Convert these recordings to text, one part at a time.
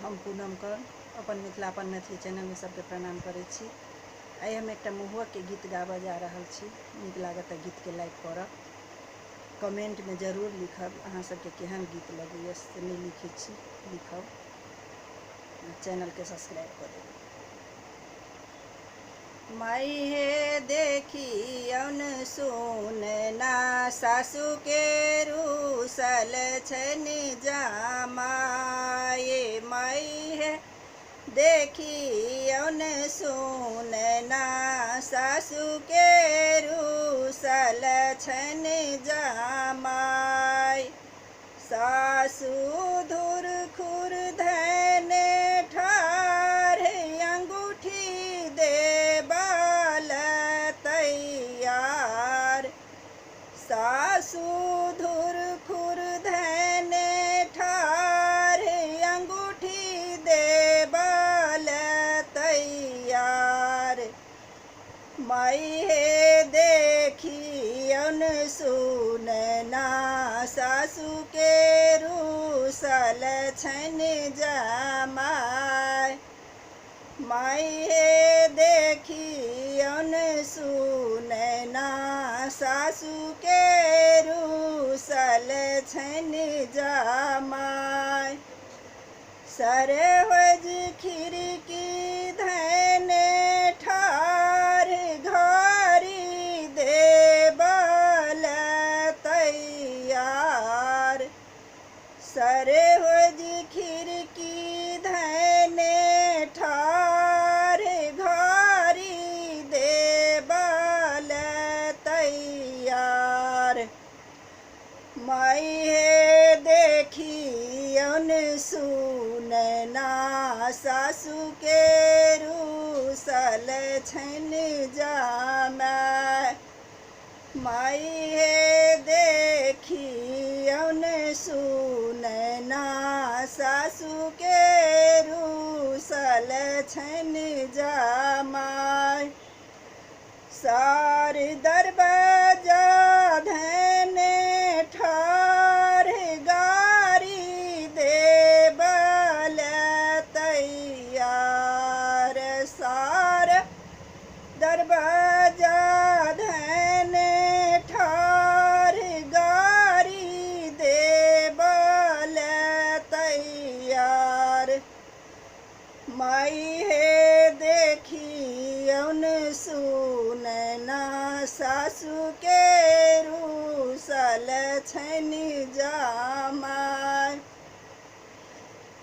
हम पूनम कर अपन मिथिलापन मैथिली चैनल में सबके प्रणाम करे छी। आई हम एक महुआ के गीत गाबा जा रहल छी। नीक लागत गीत के लाइक करब, कमेंट में जरूर लिखब अहाँ सबके केहन गीत लगैए से नहीं लिखे छी, लिखब, चैनल के सब्सक्राइब कर देब। माई हे देखियौन सुन ना सासु के रूसल छन जामाए। माई हे देखियौन सुन ना सासु के रूसल छन जामाय। सासु धुर खुर धन ठार अंगूठी देबाल तैयार। सासु धुर खुर धन ठार अंगूठी देबाल तैयार। माई हे देखियौन सुन ना सासु के रूसल छन जामाय। माई हे देखियौन सुन ना सासु के रूसल छन जामाय। सरहज खिड़की धन ठार घारी देबाल तैयार। सरहज खिड़की धन ठार घारी देबाल तैयार। माई हे देखियौन सुन ना सासु के रूसल छन जामाय। माई हे देखियौन सुन ना सासु के रूसल छन जामाय। सार दरवाजा धन ठार गारी देबाल तैयार। सार दरवाजा धन ठार गारी देबाल तैयार। माई हे देखियौन सुन ना सासु के रूसल छन जामाय।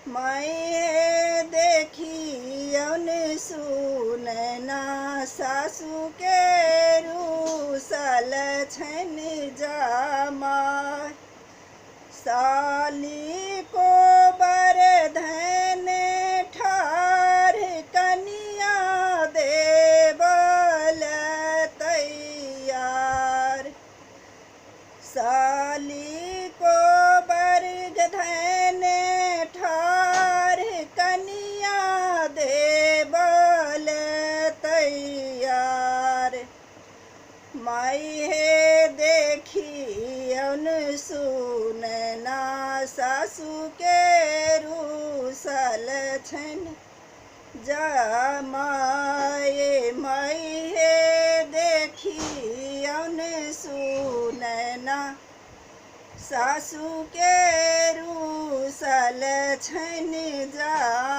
माई हे देखियौन सुन ना सासु के रूसल छन जामाय। साली को बरधन ठार कनिया देबाल तैयार। साली को बरधन ठार कनिया देबाल तैयार। माई हे देखियौन सुन ना सासु के रूसल छन जामाय। माई हे देखियौन सुन ना सासु के रूसल छन जामाय।